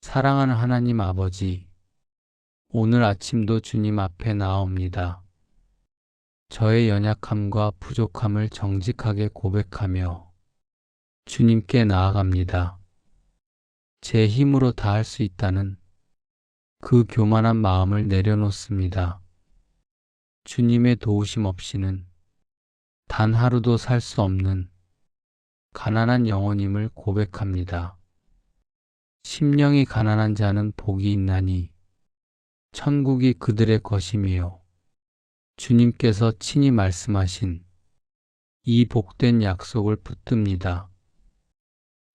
사랑하는 하나님 아버지, 오늘 아침도 주님 앞에 나아옵니다. 저의 연약함과 부족함을 정직하게 고백하며 주님께 나아갑니다. 제 힘으로 다 할 수 있다는 그 교만한 마음을 내려놓습니다. 주님의 도우심 없이는 단 하루도 살 수 없는 가난한 영혼임을 고백합니다. 심령이 가난한 자는 복이 있나니 천국이 그들의 것임이요. 주님께서 친히 말씀하신 이 복된 약속을 붙듭니다.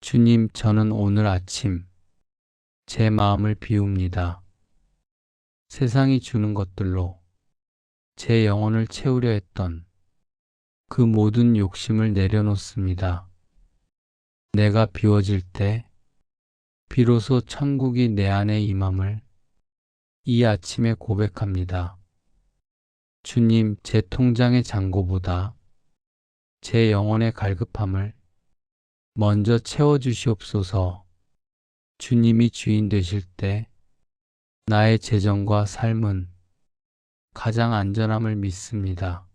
주님, 저는 오늘 아침 제 마음을 비웁니다. 세상이 주는 것들로 제 영혼을 채우려 했던 그 모든 욕심을 내려놓습니다. 내가 비워질 때 비로소 천국이 내 안에 임함을 이 아침에 고백합니다. 주님, 제 통장의 잔고보다 제 영혼의 갈급함을 먼저 채워주시옵소서. 주님이 주인 되실 때 나의 재정과 삶은 가장 안전함을 믿습니다.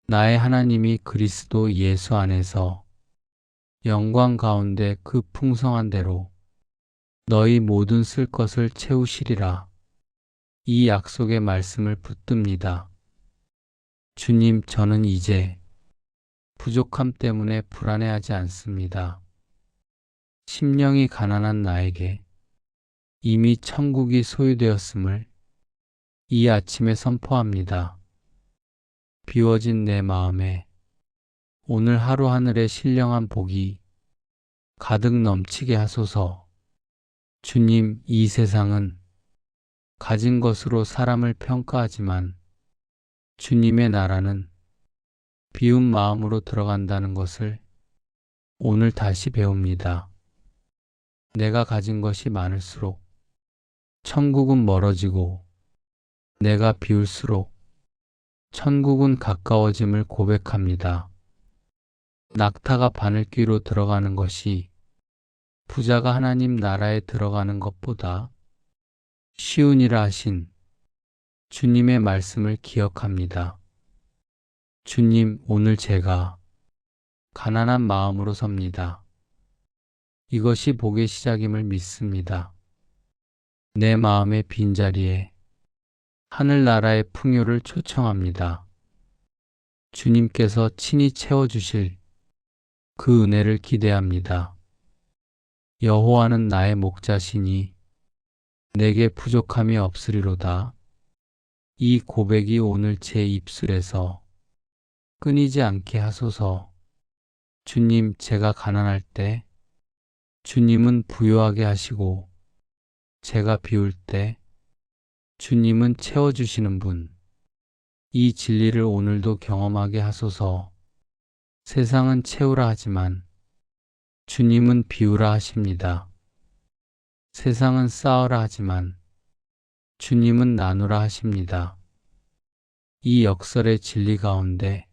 나의 하나님이 그리스도 예수 안에서 영광 가운데 그 풍성한 대로 너희 모든 쓸 것을 채우시리라. 이 약속의 말씀을 붙듭니다. 주님, 저는 이제 부족함 때문에 불안해하지 않습니다. 심령이 가난한 나에게 이미 천국이 소유되었음을 이 아침에 선포합니다. 비워진 내 마음에 오늘 하루 하늘의 신령한 복이 가득 넘치게 하소서. 주님, 이 세상은 가진 것으로 사람을 평가하지만 주님의 나라는 비운 마음으로 들어간다는 것을 오늘 다시 배웁니다. 내가 가진 것이 많을수록 천국은 멀어지고 내가 비울수록 천국은 가까워짐을 고백합니다. 낙타가 바늘귀로 들어가는 것이 부자가 하나님 나라에 들어가는 것보다 쉬우니라 하신 주님의 말씀을 기억합니다. 주님, 오늘 제가 가난한 마음으로 섭니다. 이것이 복의 시작임을 믿습니다. 내 마음의 빈자리에 하늘나라의 풍요를 초청합니다. 주님께서 친히 채워주실 그 은혜를 기대합니다. 여호와는 나의 목자시니 내게 부족함이 없으리로다. 이 고백이 오늘 제 입술에서 끊이지 않게 하소서. 주님, 제가 가난할 때 주님은 부유하게 하시고 제가 비울 때 주님은 채워주시는 분. 이 진리를 오늘도 경험하게 하소서. 세상은 채우라 하지만 주님은 비우라 하십니다. 세상은 쌓으라 하지만 주님은 나누라 하십니다. 이 역설의 진리 가운데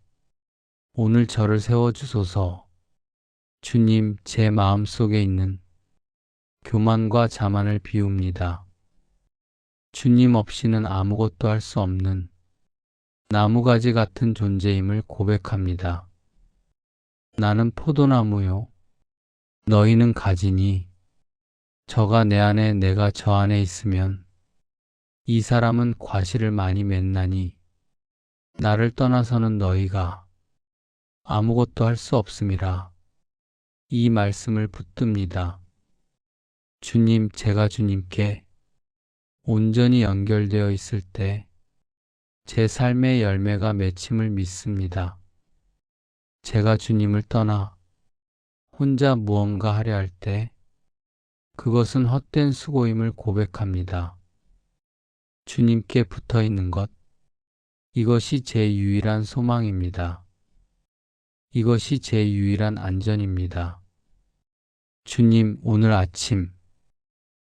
오늘 저를 세워주소서. 주님, 제 마음속에 있는 교만과 자만을 비웁니다. 주님 없이는 아무것도 할 수 없는 나무가지 같은 존재임을 고백합니다. 나는 포도나무요, 너희는 가지니 저가 내 안에 내가 저 안에 있으면 이 사람은 과실을 많이 맺나니 나를 떠나서는 너희가 아무것도 할 수 없음이라. 이 말씀을 붙듭니다. 주님, 제가 주님께 온전히 연결되어 있을 때 제 삶의 열매가 맺힘을 믿습니다. 제가 주님을 떠나 혼자 무언가 하려 할 때 그것은 헛된 수고임을 고백합니다. 주님께 붙어 있는 것, 이것이 제 유일한 소망입니다. 이것이 제 유일한 안전입니다. 주님, 오늘 아침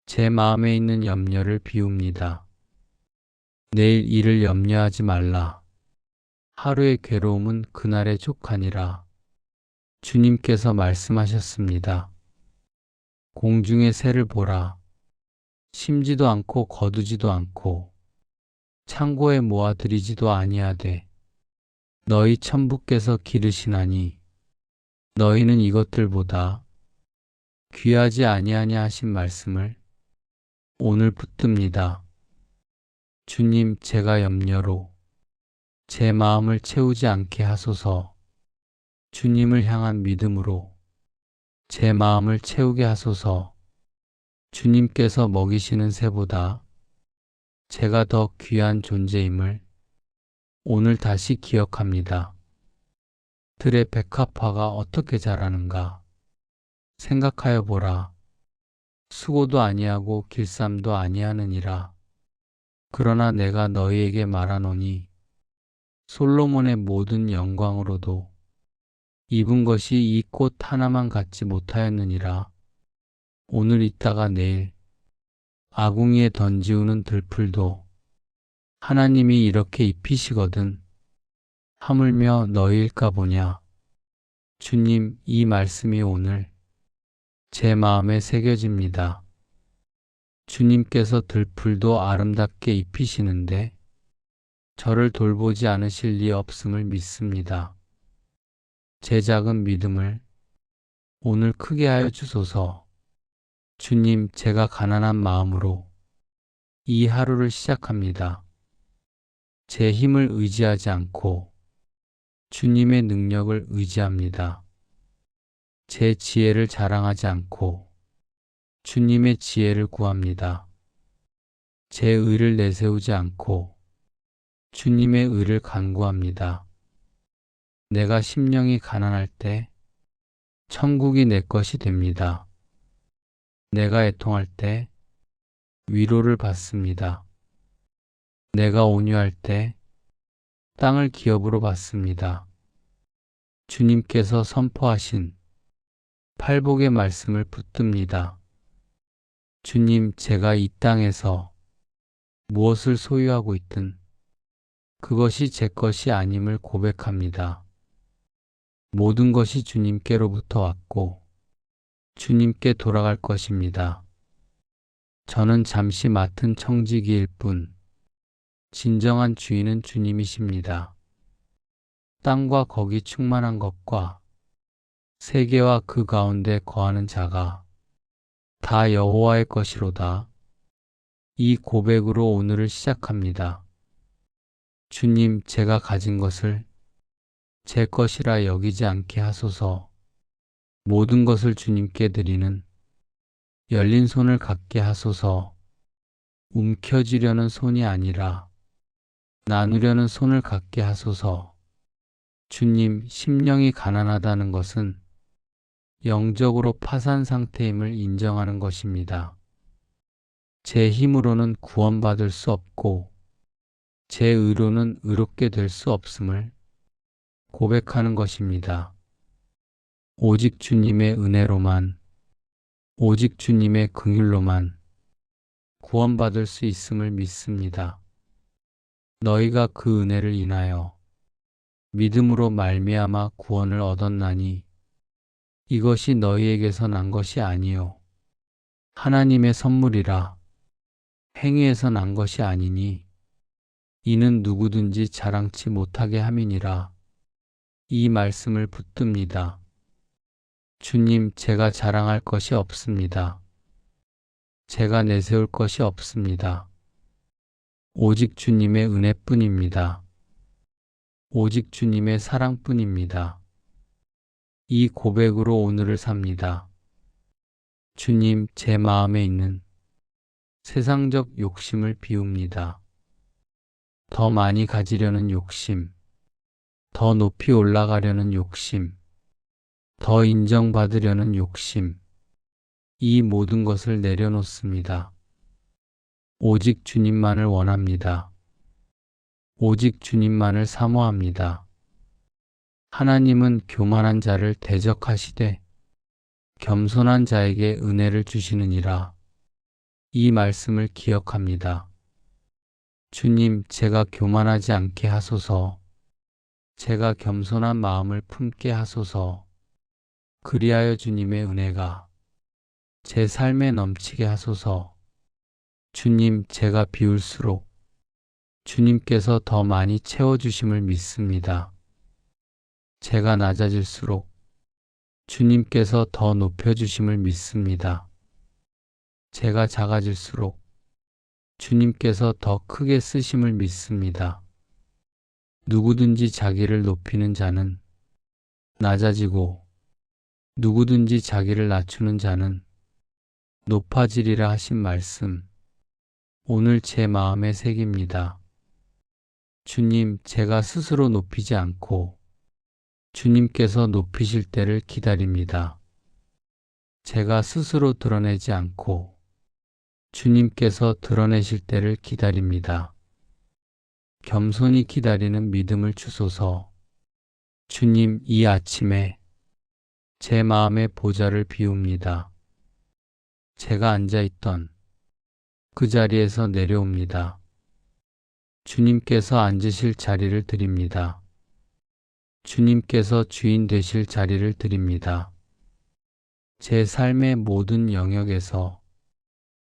제 마음에 있는 염려를 비웁니다. 내일 일을 염려하지 말라. 하루의 괴로움은 그날의 족하니라. 주님께서 말씀하셨습니다. 공중의 새를 보라. 심지도 않고 거두지도 않고 창고에 모아들이지도 아니하되 너희 천부께서 기르시나니 너희는 이것들보다 귀하지 아니하냐 하신 말씀을 오늘 붙듭니다. 주님, 제가 염려로 제 마음을 채우지 않게 하소서. 주님을 향한 믿음으로 제 마음을 채우게 하소서. 주님께서 먹이시는 새보다 제가 더 귀한 존재임을 오늘 다시 기억합니다. 들의 백합화가 어떻게 자라는가 생각하여 보라. 수고도 아니하고 길쌈도 아니하느니라. 그러나 내가 너희에게 말하노니 솔로몬의 모든 영광으로도 입은 것이 이 꽃 하나만 갖지 못하였느니라. 오늘 있다가 내일 아궁이에 던지우는 들풀도 하나님이 이렇게 입히시거든. 하물며 너희일까 보냐. 주님, 이 말씀이 오늘 제 마음에 새겨집니다. 주님께서 들풀도 아름답게 입히시는데 저를 돌보지 않으실 리 없음을 믿습니다. 제 작은 믿음을 오늘 크게 하여 주소서. 주님, 제가 가난한 마음으로 이 하루를 시작합니다. 제 힘을 의지하지 않고 주님의 능력을 의지합니다. 제 지혜를 자랑하지 않고 주님의 지혜를 구합니다. 제 의를 내세우지 않고 주님의 의를 간구합니다. 내가 심령이 가난할 때 천국이 내 것이 됩니다. 내가 애통할 때 위로를 받습니다. 내가 온유할 때 땅을 기업으로 받습니다. 주님께서 선포하신 팔복의 말씀을 붙듭니다. 주님, 제가 이 땅에서 무엇을 소유하고 있든 그것이 제 것이 아님을 고백합니다. 모든 것이 주님께로부터 왔고 주님께 돌아갈 것입니다. 저는 잠시 맡은 청지기일 뿐 진정한 주인은 주님이십니다. 땅과 거기 충만한 것과 세계와 그 가운데 거하는 자가 다 여호와의 것이로다. 이 고백으로 오늘을 시작합니다. 주님, 제가 가진 것을 제 것이라 여기지 않게 하소서. 모든 것을 주님께 드리는 열린 손을 갖게 하소서. 움켜쥐려는 손이 아니라 나누려는 손을 갖게 하소서. 주님, 심령이 가난하다는 것은 영적으로 파산 상태임을 인정하는 것입니다. 제 힘으로는 구원받을 수 없고 제 의로는 의롭게 될 수 없음을 고백하는 것입니다. 오직 주님의 은혜로만, 오직 주님의 긍휼로만 구원받을 수 있음을 믿습니다. 너희가 그 은혜를 인하여 믿음으로 말미암아 구원을 얻었나니 이것이 너희에게서 난 것이 아니요 하나님의 선물이라. 행위에서 난 것이 아니니 이는 누구든지 자랑치 못하게 함이니라. 이 말씀을 붙듭니다. 주님, 제가 자랑할 것이 없습니다. 제가 내세울 것이 없습니다. 오직 주님의 은혜뿐입니다. 오직 주님의 사랑뿐입니다. 이 고백으로 오늘을 삽니다. 주님, 제 마음에 있는 세상적 욕심을 비웁니다. 더 많이 가지려는 욕심, 더 높이 올라가려는 욕심, 더 인정받으려는 욕심, 이 모든 것을 내려놓습니다. 오직 주님만을 원합니다. 오직 주님만을 사모합니다. 하나님은 교만한 자를 대적하시되 겸손한 자에게 은혜를 주시느니라. 이 말씀을 기억합니다. 주님, 제가 교만하지 않게 하소서. 제가 겸손한 마음을 품게 하소서. 그리하여 주님의 은혜가 제 삶에 넘치게 하소서. 주님, 제가 비울수록 주님께서 더 많이 채워주심을 믿습니다. 제가 낮아질수록 주님께서 더 높여주심을 믿습니다. 제가 작아질수록 주님께서 더 크게 쓰심을 믿습니다. 누구든지 자기를 높이는 자는 낮아지고 누구든지 자기를 낮추는 자는 높아지리라 하신 말씀, 오늘 제 마음에 새깁니다. 주님, 제가 스스로 높이지 않고 주님께서 높이실 때를 기다립니다. 제가 스스로 드러내지 않고 주님께서 드러내실 때를 기다립니다. 겸손히 기다리는 믿음을 주소서. 주님, 이 아침에 제 마음의 보좌를 비웁니다. 제가 앉아있던 그 자리에서 내려옵니다. 주님께서 앉으실 자리를 드립니다. 주님께서 주인 되실 자리를 드립니다. 제 삶의 모든 영역에서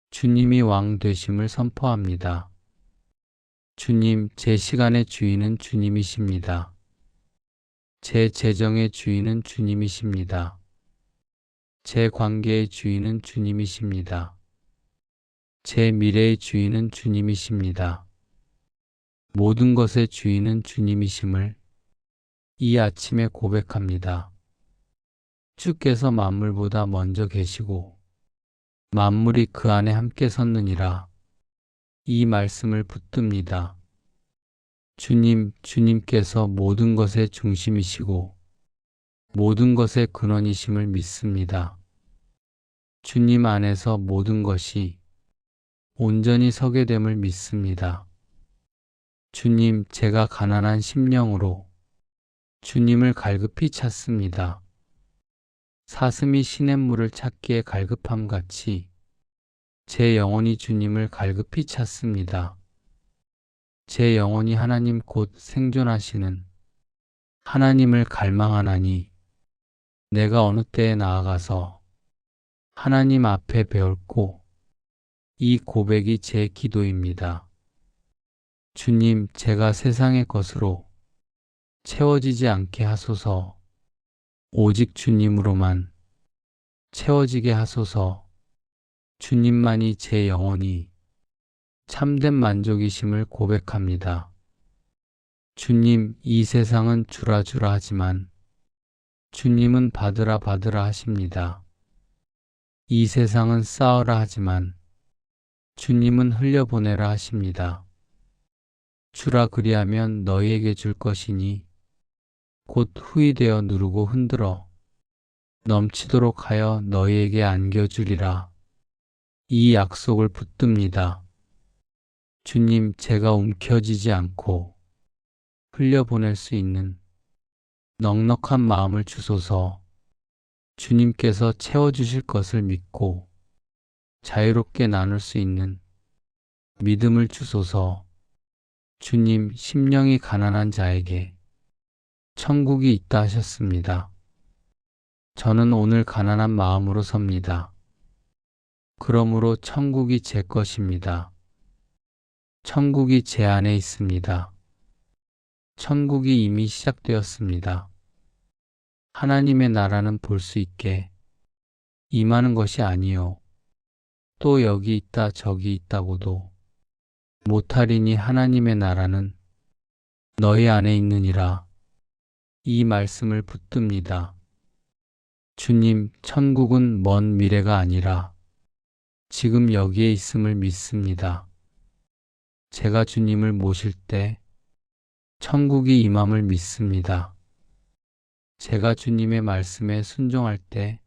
주님이 왕 되심을 선포합니다. 주님, 제 시간의 주인은 주님이십니다. 제 재정의 주인은 주님이십니다. 제 관계의 주인은 주님이십니다. 제 미래의 주인은 주님이십니다. 모든 것의 주인은 주님이심을 이 아침에 고백합니다. 주께서 만물보다 먼저 계시고 만물이 그 안에 함께 섰느니라. 이 말씀을 붙듭니다. 주님, 주님께서 모든 것의 중심이시고 모든 것의 근원이심을 믿습니다. 주님 안에서 모든 것이 온전히 서게 됨을 믿습니다. 주님, 제가 가난한 심령으로 주님을 갈급히 찾습니다. 사슴이 시냇물을 찾기에 갈급함 같이 제 영혼이 주님을 갈급히 찾습니다. 제 영혼이 하나님 곧 생존하시는 하나님을 갈망하나니 내가 어느 때에 나아가서 하나님 앞에 배웠고 이 고백이 제 기도입니다. 주님, 제가 세상의 것으로 채워지지 않게 하소서. 오직 주님으로만 채워지게 하소서. 주님만이 제 영혼이 참된 만족이심을 고백합니다. 주님, 이 세상은 주라 주라 하지만 주님은 받으라 받으라 하십니다. 이 세상은 쌓으라 하지만 주님은 흘려보내라 하십니다. 주라 그리하면 너희에게 줄 것이니 곧 후이되어 누르고 흔들어 넘치도록 하여 너희에게 안겨주리라. 이 약속을 붙듭니다. 주님, 제가 움켜쥐지 않고 흘려보낼 수 있는 넉넉한 마음을 주소서. 주님께서 채워주실 것을 믿고 자유롭게 나눌 수 있는 믿음을 주소서. 주님, 심령이 가난한 자에게 천국이 있다 하셨습니다. 저는 오늘 가난한 마음으로 섭니다. 그러므로 천국이 제 것입니다. 천국이 제 안에 있습니다. 천국이 이미 시작되었습니다. 하나님의 나라는 볼 수 있게 임하는 것이 아니요 또 여기 있다 저기 있다고도 못하리니 하나님의 나라는 너희 안에 있느니라. 이 말씀을 붙듭니다. 주님, 천국은 먼 미래가 아니라 지금 여기에 있음을 믿습니다. 제가 주님을 모실 때 천국이 임함을 믿습니다. 제가 주님의 말씀에 순종할 때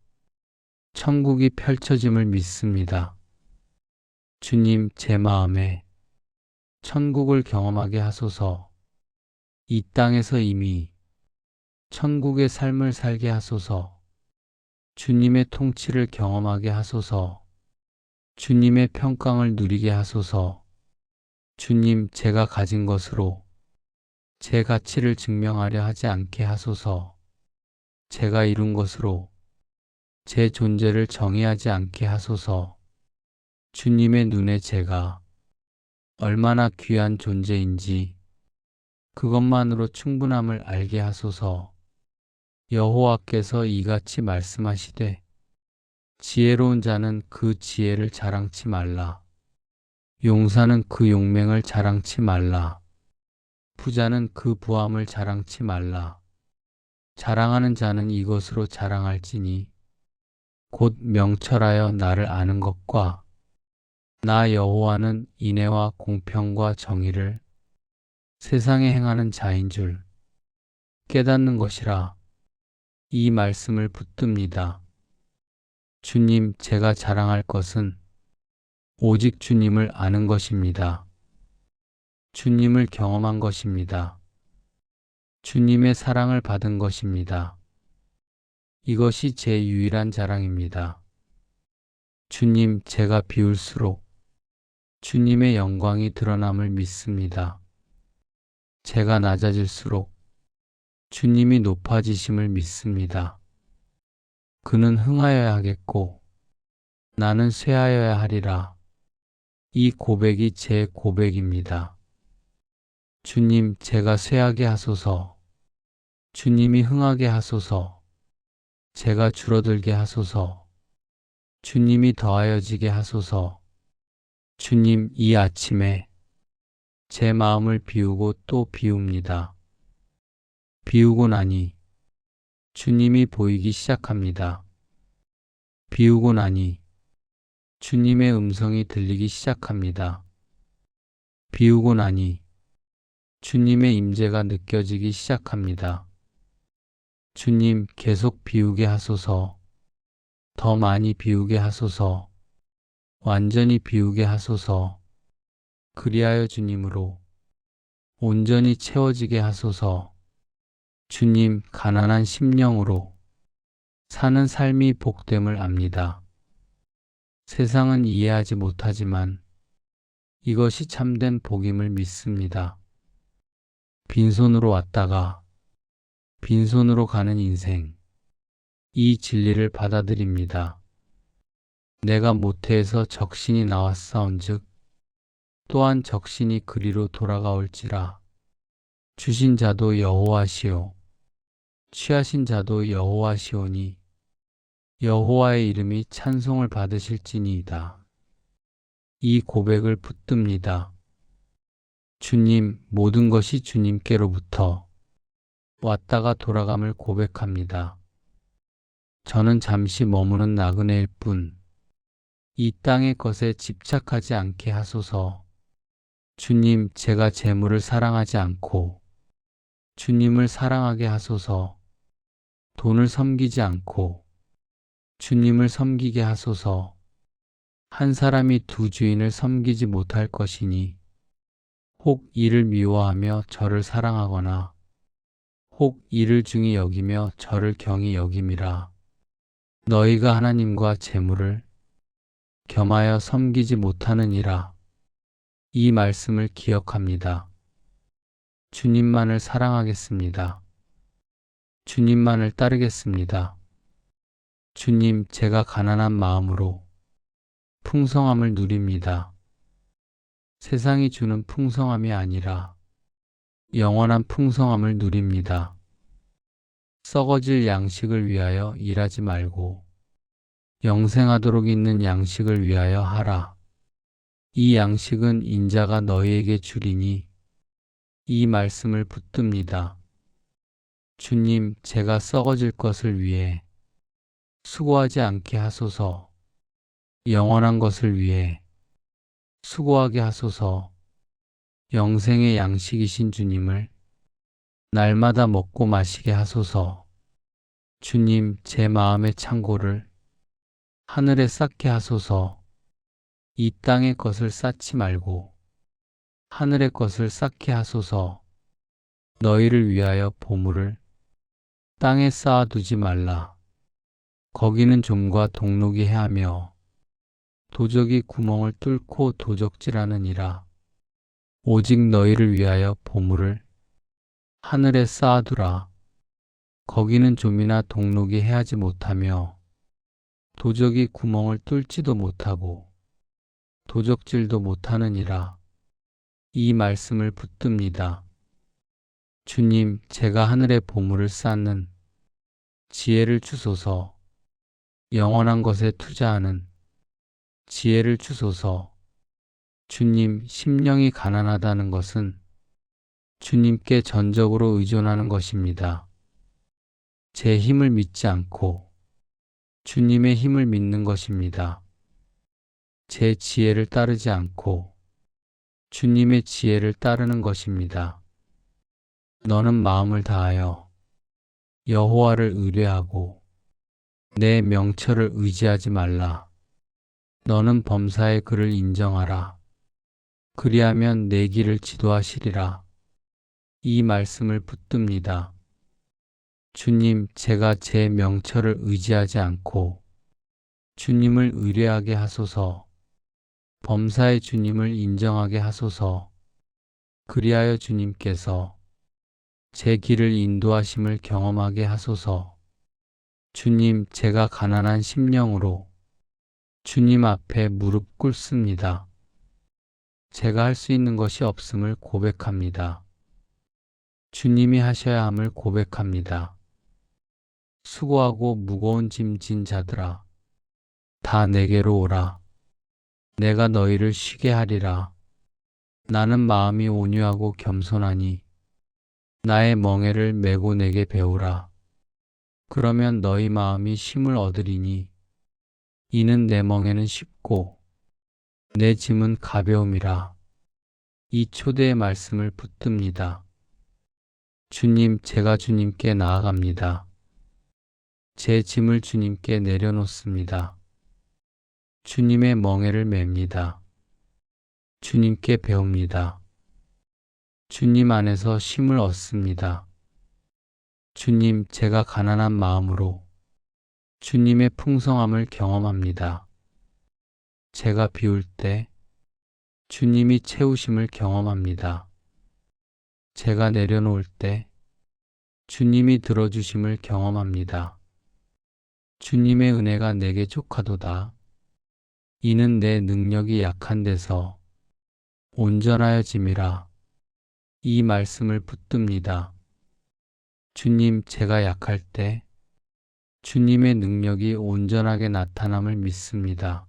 천국이 펼쳐짐을 믿습니다. 주님, 제 마음에 천국을 경험하게 하소서. 이 땅에서 이미 천국의 삶을 살게 하소서. 주님의 통치를 경험하게 하소서. 주님의 평강을 누리게 하소서. 주님, 제가 가진 것으로 제 가치를 증명하려 하지 않게 하소서. 제가 이룬 것으로 제 존재를 정의하지 않게 하소서. 주님의 눈에 제가 얼마나 귀한 존재인지 그것만으로 충분함을 알게 하소서. 여호와께서 이같이 말씀하시되 지혜로운 자는 그 지혜를 자랑치 말라. 용사는 그 용맹을 자랑치 말라. 부자는 그 부함을 자랑치 말라. 자랑하는 자는 이것으로 자랑할지니 곧 명철하여 나를 아는 것과 나 여호와는 인애와 공평과 정의를 세상에 행하는 자인 줄 깨닫는 것이라. 이 말씀을 붙듭니다. 주님, 제가 자랑할 것은 오직 주님을 아는 것입니다. 주님을 경험한 것입니다. 주님의 사랑을 받은 것입니다. 이것이 제 유일한 자랑입니다. 주님, 제가 비울수록 주님의 영광이 드러남을 믿습니다. 제가 낮아질수록 주님이 높아지심을 믿습니다. 그는 흥하여야 하겠고 나는 쇠하여야 하리라. 이 고백이 제 고백입니다. 주님, 제가 쇠하게 하소서. 주님이 흥하게 하소서. 제가 줄어들게 하소서. 주님이 더하여지게 하소서. 주님, 이 아침에 제 마음을 비우고 또 비웁니다. 비우고 나니 주님이 보이기 시작합니다. 비우고 나니 주님의 음성이 들리기 시작합니다. 비우고 나니 주님의 임재가 느껴지기 시작합니다. 주님, 계속 비우게 하소서. 더 많이 비우게 하소서. 완전히 비우게 하소서. 그리하여 주님으로 온전히 채워지게 하소서. 주님, 가난한 심령으로 사는 삶이 복됨을 압니다. 세상은 이해하지 못하지만 이것이 참된 복임을 믿습니다. 빈손으로 왔다가 빈손으로 가는 인생, 이 진리를 받아들입니다. 내가 모태에서 적신이 나왔사온즉 또한 적신이 그리로 돌아가올지라. 주신 자도 여호와시요 취하신 자도 여호와시오니 여호와의 이름이 찬송을 받으실지니이다. 이 고백을 붙듭니다. 주님, 모든 것이 주님께로부터 왔다가 돌아감을 고백합니다. 저는 잠시 머무는 나그네일 뿐, 이 땅의 것에 집착하지 않게 하소서. 주님, 제가 재물을 사랑하지 않고 주님을 사랑하게 하소서. 돈을 섬기지 않고 주님을 섬기게 하소서. 한 사람이 두 주인을 섬기지 못할 것이니 혹 이를 미워하며 저를 사랑하거나 혹 이를 중히 여기며 저를 경히 여김이라. 너희가 하나님과 재물을 겸하여 섬기지 못하느니라. 이 말씀을 기억합니다. 주님만을 사랑하겠습니다. 주님만을 따르겠습니다. 주님, 제가 가난한 마음으로 풍성함을 누립니다. 세상이 주는 풍성함이 아니라 영원한 풍성함을 누립니다. 썩어질 양식을 위하여 일하지 말고 영생하도록 있는 양식을 위하여 하라. 이 양식은 인자가 너희에게 주리니 이 말씀을 붙듭니다. 주님, 제가 썩어질 것을 위해 수고하지 않게 하소서. 영원한 것을 위해 수고하게 하소서. 영생의 양식이신 주님을 날마다 먹고 마시게 하소서. 주님, 제 마음의 창고를 하늘에 쌓게 하소서. 이 땅의 것을 쌓지 말고 하늘의 것을 쌓게 하소서. 너희를 위하여 보물을 땅에 쌓아두지 말라. 거기는 좀과 동록이 해하며 도적이 구멍을 뚫고 도적질하느니라. 오직 너희를 위하여 보물을 하늘에 쌓아두라. 거기는 좀이나 동록이 해하지 못하며 도적이 구멍을 뚫지도 못하고 도적질도 못하느니라. 이 말씀을 붙듭니다. 주님, 제가 하늘의 보물을 쌓는 지혜를 주소서. 영원한 것에 투자하는 지혜를 주소서. 주님, 심령이 가난하다는 것은 주님께 전적으로 의존하는 것입니다. 제 힘을 믿지 않고 주님의 힘을 믿는 것입니다. 제 지혜를 따르지 않고 주님의 지혜를 따르는 것입니다. 너는 마음을 다하여 여호와를 의뢰하고 내 명철을 의지하지 말라. 너는 범사의 그를 인정하라. 그리하면 내 길을 지도하시리라. 이 말씀을 붙듭니다. 주님, 제가 제 명철을 의지하지 않고 주님을 의뢰하게 하소서. 범사의 주님을 인정하게 하소서. 그리하여 주님께서 제 길을 인도하심을 경험하게 하소서. 주님, 제가 가난한 심령으로 주님 앞에 무릎 꿇습니다. 제가 할 수 있는 것이 없음을 고백합니다. 주님이 하셔야 함을 고백합니다. 수고하고 무거운 짐 진 자들아, 다 내게로 오라. 내가 너희를 쉬게 하리라. 나는 마음이 온유하고 겸손하니 나의 멍에를 메고 내게 배우라. 그러면 너희 마음이 쉼을 얻으리니 이는 내 멍에는 쉽고 내 짐은 가벼움이라. 이 초대의 말씀을 붙듭니다. 주님, 제가 주님께 나아갑니다. 제 짐을 주님께 내려놓습니다. 주님의 멍에를 맵니다. 주님께 배웁니다. 주님 안에서 쉼을 얻습니다. 주님, 제가 가난한 마음으로 주님의 풍성함을 경험합니다. 제가 비울 때 주님이 채우심을 경험합니다. 제가 내려놓을 때 주님이 들어주심을 경험합니다. 주님의 은혜가 내게 족하도다. 이는 내 능력이 약한 데서 온전하여짐이라. 이 말씀을 붙듭니다. 주님, 제가 약할 때 주님의 능력이 온전하게 나타남을 믿습니다.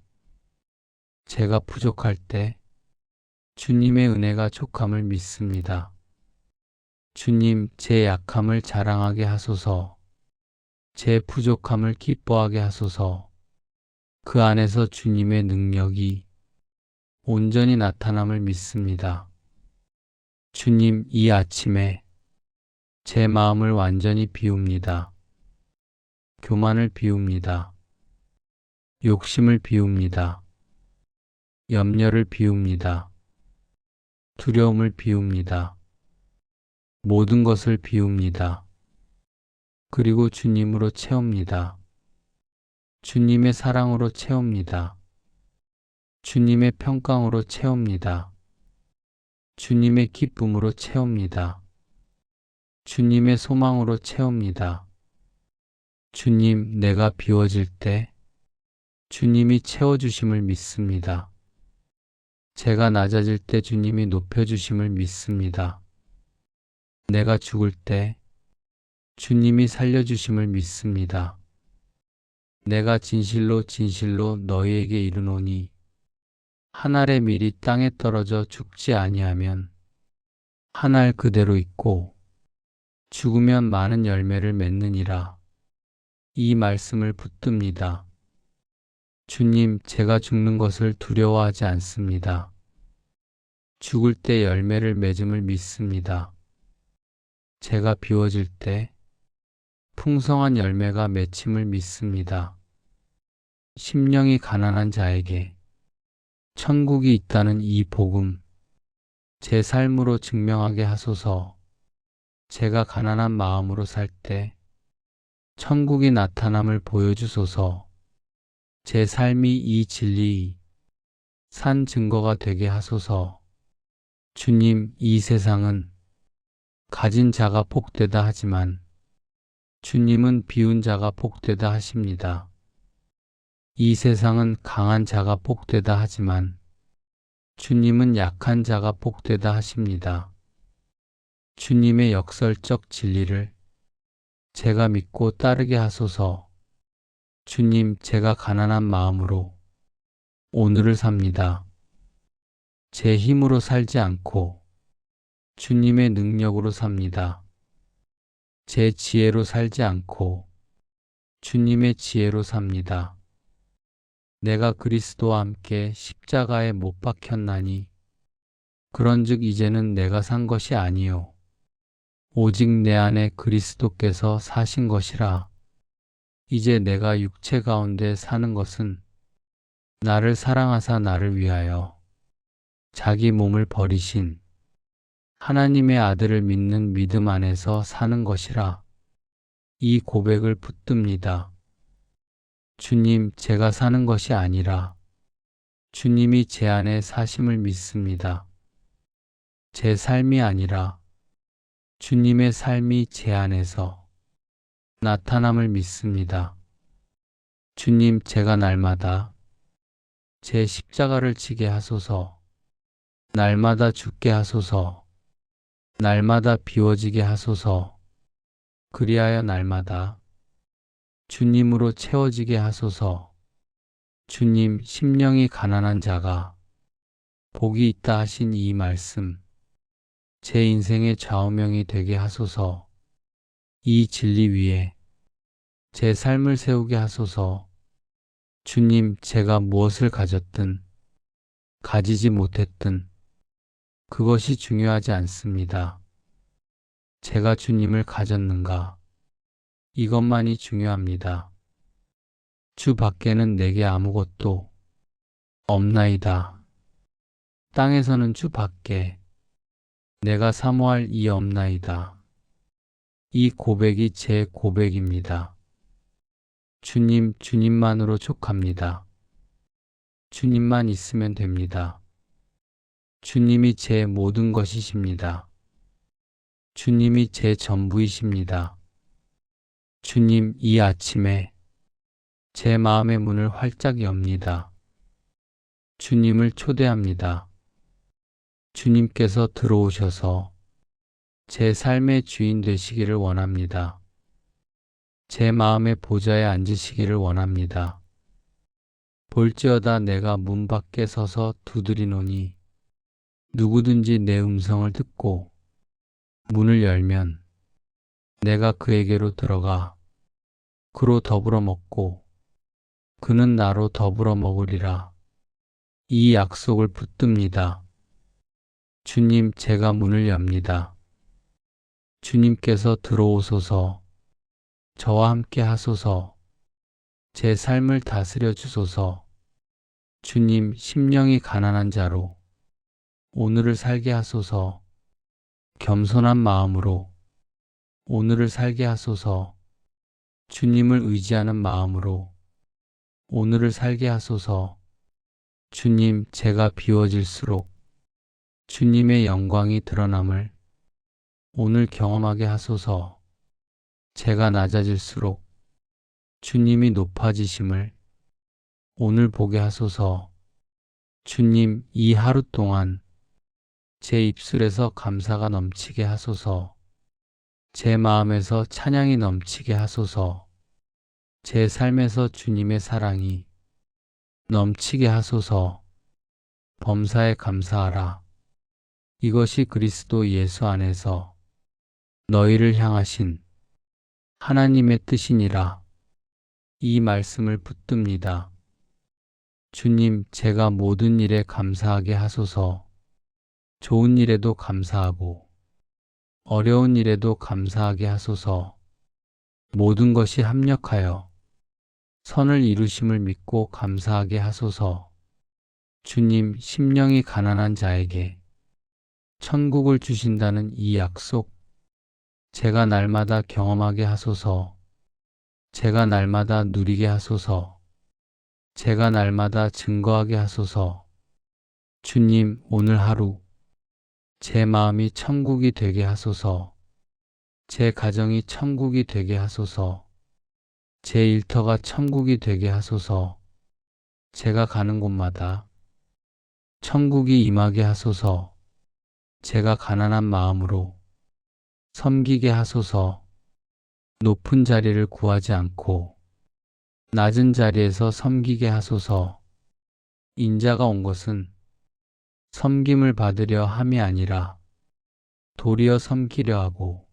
제가 부족할 때 주님의 은혜가 족함을 믿습니다. 주님, 제 약함을 자랑하게 하소서. 제 부족함을 기뻐하게 하소서. 그 안에서 주님의 능력이 온전히 나타남을 믿습니다. 주님, 이 아침에 제 마음을 완전히 비웁니다. 교만을 비웁니다. 욕심을 비웁니다. 염려를 비웁니다. 두려움을 비웁니다. 모든 것을 비웁니다. 그리고 주님으로 채웁니다. 주님의 사랑으로 채웁니다. 주님의 평강으로 채웁니다. 주님의 기쁨으로 채웁니다. 주님의 소망으로 채웁니다. 주님, 내가 비워질 때 주님이 채워주심을 믿습니다. 제가 낮아질 때 주님이 높여주심을 믿습니다. 내가 죽을 때 주님이 살려주심을 믿습니다. 내가 진실로 진실로 너희에게 이르노니 한 알의 밀이 땅에 떨어져 죽지 아니하면 한 알 그대로 있고 죽으면 많은 열매를 맺느니라. 이 말씀을 붙듭니다. 주님, 제가 죽는 것을 두려워하지 않습니다. 죽을 때 열매를 맺음을 믿습니다. 제가 비워질 때 풍성한 열매가 맺힘을 믿습니다. 심령이 가난한 자에게 천국이 있다는 이 복음, 제 삶으로 증명하게 하소서. 제가 가난한 마음으로 살 때 천국이 나타남을 보여주소서. 제 삶이 이 진리의 산 증거가 되게 하소서. 주님, 이 세상은 가진 자가 복되다 하지만 주님은 비운 자가 복되다 하십니다. 이 세상은 강한 자가 복되다 하지만 주님은 약한 자가 복되다 하십니다. 주님의 역설적 진리를 제가 믿고 따르게 하소서. 주님, 제가 가난한 마음으로 오늘을 삽니다. 제 힘으로 살지 않고 주님의 능력으로 삽니다. 제 지혜로 살지 않고 주님의 지혜로 삽니다. 내가 그리스도와 함께 십자가에 못 박혔나니 그런즉 이제는 내가 산 것이 아니요 오직 내 안에 그리스도께서 사신 것이라. 이제 내가 육체 가운데 사는 것은 나를 사랑하사 나를 위하여 자기 몸을 버리신 하나님의 아들을 믿는 믿음 안에서 사는 것이라. 이 고백을 붙듭니다. 주님, 제가 사는 것이 아니라 주님이 제 안에 사심을 믿습니다. 제 삶이 아니라 주님의 삶이 제 안에서 나타남을 믿습니다. 주님, 제가 날마다 제 십자가를 지게 하소서. 날마다 죽게 하소서. 날마다 비워지게 하소서. 그리하여 날마다 주님으로 채워지게 하소서. 주님, 심령이 가난한 자가 복이 있다 하신 이 말씀, 제 인생의 좌우명이 되게 하소서. 이 진리 위에 제 삶을 세우게 하소서. 주님, 제가 무엇을 가졌든 가지지 못했든 그것이 중요하지 않습니다. 제가 주님을 가졌는가? 이것만이 중요합니다. 주 밖에는 내게 아무것도 없나이다. 땅에서는 주 밖에 내가 사모할 이 없나이다. 이 고백이 제 고백입니다. 주님, 주님만으로 족합니다. 주님만 있으면 됩니다. 주님이 제 모든 것이십니다. 주님이 제 전부이십니다. 주님, 이 아침에 제 마음의 문을 활짝 엽니다. 주님을 초대합니다. 주님께서 들어오셔서 제 삶의 주인 되시기를 원합니다. 제 마음의 보좌에 앉으시기를 원합니다. 볼지어다 내가 문 밖에 서서 두드리노니 누구든지 내 음성을 듣고 문을 열면 내가 그에게로 들어가 그로 더불어 먹고 그는 나로 더불어 먹으리라. 이 약속을 붙듭니다. 주님, 제가 문을 엽니다. 주님께서 들어오소서. 저와 함께 하소서. 제 삶을 다스려 주소서. 주님, 심령이 가난한 자로 오늘을 살게 하소서. 겸손한 마음으로 오늘을 살게 하소서. 주님을 의지하는 마음으로 오늘을 살게 하소서. 주님, 제가 비워질수록 주님의 영광이 드러남을 오늘 경험하게 하소서. 제가 낮아질수록 주님이 높아지심을 오늘 보게 하소서. 주님, 이 하루 동안 제 입술에서 감사가 넘치게 하소서. 제 마음에서 찬양이 넘치게 하소서. 제 삶에서 주님의 사랑이 넘치게 하소서. 범사에 감사하라. 이것이 그리스도 예수 안에서 너희를 향하신 하나님의 뜻이니라. 이 말씀을 붙듭니다. 주님, 제가 모든 일에 감사하게 하소서. 좋은 일에도 감사하고 어려운 일에도 감사하게 하소서. 모든 것이 합력하여 선을 이루심을 믿고 감사하게 하소서. 주님, 심령이 가난한 자에게 천국을 주신다는 이 약속, 제가 날마다 경험하게 하소서. 제가 날마다 누리게 하소서. 제가 날마다 증거하게 하소서. 주님, 오늘 하루 제 마음이 천국이 되게 하소서. 제 가정이 천국이 되게 하소서. 제 일터가 천국이 되게 하소서. 제가 가는 곳마다 천국이 임하게 하소서. 제가 가난한 마음으로 섬기게 하소서. 높은 자리를 구하지 않고 낮은 자리에서 섬기게 하소서. 인자가 온 것은 섬김을 받으려 함이 아니라 도리어 섬기려 하고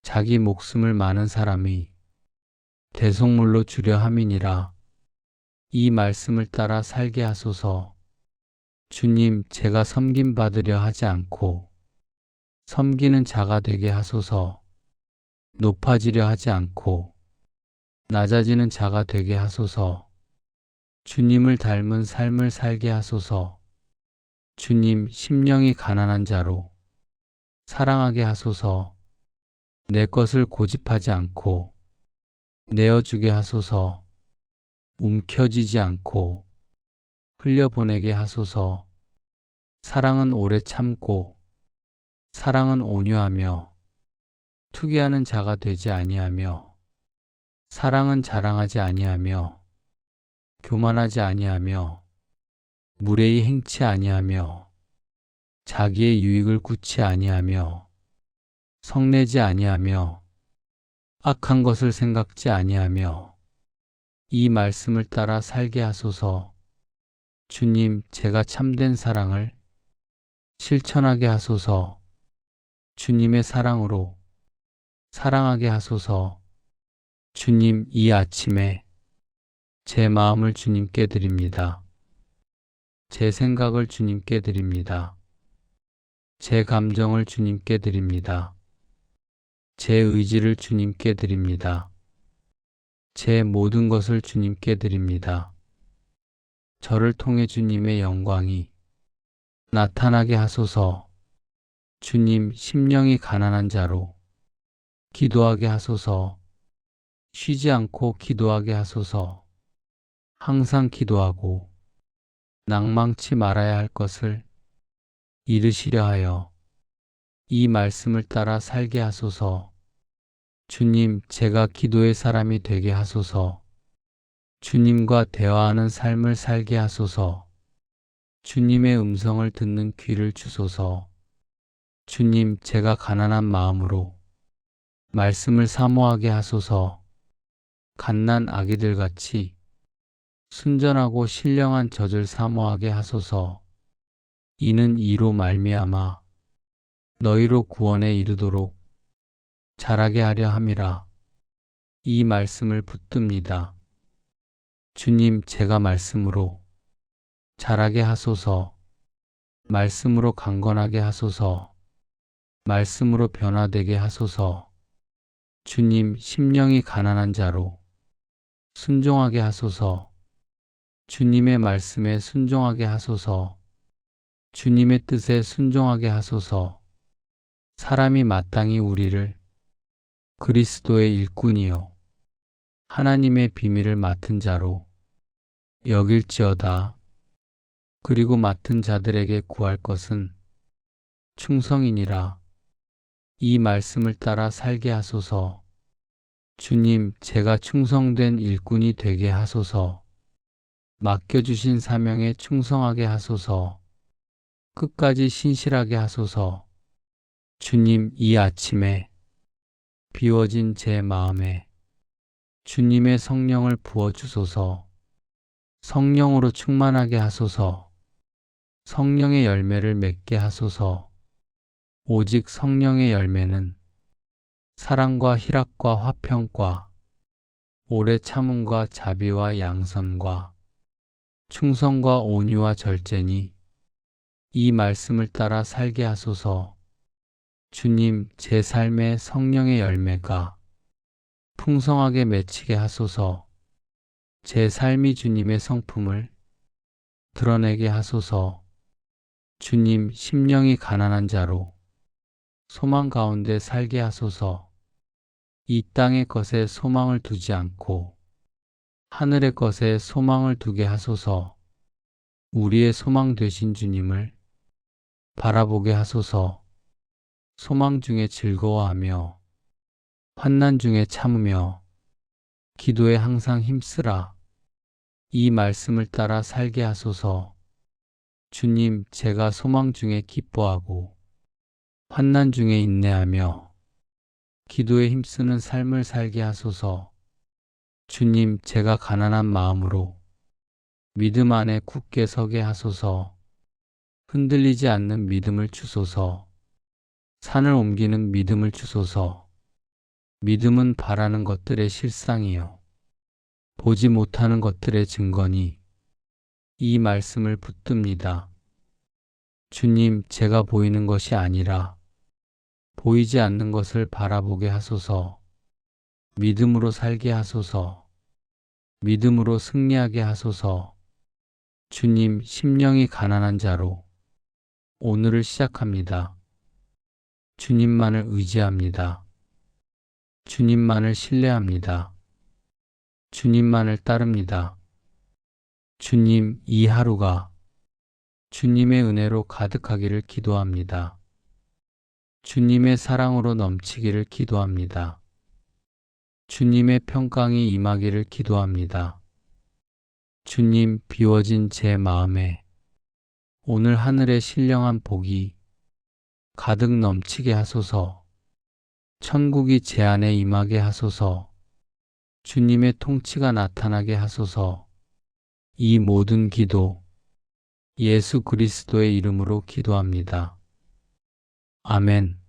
자기 목숨을 많은 사람이 대속물로 주려 함이니라. 이 말씀을 따라 살게 하소서. 주님, 제가 섬김 받으려 하지 않고 섬기는 자가 되게 하소서. 높아지려 하지 않고 낮아지는 자가 되게 하소서. 주님을 닮은 삶을 살게 하소서. 주님, 심령이 가난한 자로 사랑하게 하소서. 내 것을 고집하지 않고 내어주게 하소서. 움켜쥐지 않고 흘려보내게 하소서. 사랑은 오래 참고 사랑은 온유하며 투기하는 자가 되지 아니하며 사랑은 자랑하지 아니하며 교만하지 아니하며 무례히 행치 아니하며 자기의 유익을 구치 아니하며 성내지 아니하며 악한 것을 생각지 아니하며 이 말씀을 따라 살게 하소서. 주님, 제가 참된 사랑을 실천하게 하소서. 주님의 사랑으로 사랑하게 하소서. 주님, 이 아침에 제 마음을 주님께 드립니다. 제 생각을 주님께 드립니다. 제 감정을 주님께 드립니다. 제 의지를 주님께 드립니다. 제 모든 것을 주님께 드립니다. 저를 통해 주님의 영광이 나타나게 하소서. 주님, 심령이 가난한 자로 기도하게 하소서. 쉬지 않고 기도하게 하소서. 항상 기도하고 낭망치 말아야 할 것을 이루시려 하여 이 말씀을 따라 살게 하소서. 주님, 제가 기도의 사람이 되게 하소서. 주님과 대화하는 삶을 살게 하소서. 주님의 음성을 듣는 귀를 주소서. 주님, 제가 가난한 마음으로 말씀을 사모하게 하소서. 갓난 아기들 같이 순전하고 신령한 젖을 사모하게 하소서. 이는 이로 말미암아 너희로 구원에 이르도록 자라게 하려 함이라. 이 말씀을 붙듭니다. 주님, 제가 말씀으로 자라게 하소서. 말씀으로 강건하게 하소서. 말씀으로 변화되게 하소서. 주님, 심령이 가난한 자로 순종하게 하소서. 주님의 말씀에 순종하게 하소서. 주님의 뜻에 순종하게 하소서. 사람이 마땅히 우리를 그리스도의 일꾼이요 하나님의 비밀을 맡은 자로 여길지어다. 그리고 맡은 자들에게 구할 것은 충성이니라. 이 말씀을 따라 살게 하소서. 주님, 제가 충성된 일꾼이 되게 하소서. 맡겨주신 사명에 충성하게 하소서. 끝까지 신실하게 하소서. 주님, 이 아침에 비워진 제 마음에 주님의 성령을 부어주소서. 성령으로 충만하게 하소서. 성령의 열매를 맺게 하소서. 오직 성령의 열매는 사랑과 희락과 화평과 오래 참음과 자비와 양선과 충성과 온유와 절제니 이 말씀을 따라 살게 하소서. 주님, 제 삶의 성령의 열매가 풍성하게 맺히게 하소서. 제 삶이 주님의 성품을 드러내게 하소서. 주님, 심령이 가난한 자로 소망 가운데 살게 하소서. 이 땅의 것에 소망을 두지 않고 하늘의 것에 소망을 두게 하소서. 우리의 소망 되신 주님을 바라보게 하소서. 소망 중에 즐거워하며 환난 중에 참으며 기도에 항상 힘쓰라. 이 말씀을 따라 살게 하소서. 주님, 제가 소망 중에 기뻐하고 환난 중에 인내하며 기도에 힘쓰는 삶을 살게 하소서. 주님, 제가 가난한 마음으로 믿음 안에 굳게 서게 하소서. 흔들리지 않는 믿음을 주소서. 산을 옮기는 믿음을 주소서. 믿음은 바라는 것들의 실상이요, 보지 못하는 것들의 증거니 이 말씀을 붙듭니다. 주님, 제가 보이는 것이 아니라 보이지 않는 것을 바라보게 하소서. 믿음으로 살게 하소서. 믿음으로 승리하게 하소서. 주님, 심령이 가난한 자로 오늘을 시작합니다. 주님만을 의지합니다. 주님만을 신뢰합니다. 주님만을 따릅니다. 주님, 이 하루가 주님의 은혜로 가득하기를 기도합니다. 주님의 사랑으로 넘치기를 기도합니다. 주님의 평강이 임하기를 기도합니다. 주님, 비워진 제 마음에 오늘 하늘의 신령한 복이 가득 넘치게 하소서. 천국이 제 안에 임하게 하소서. 주님의 통치가 나타나게 하소서. 이 모든 기도 예수 그리스도의 이름으로 기도합니다. 아멘.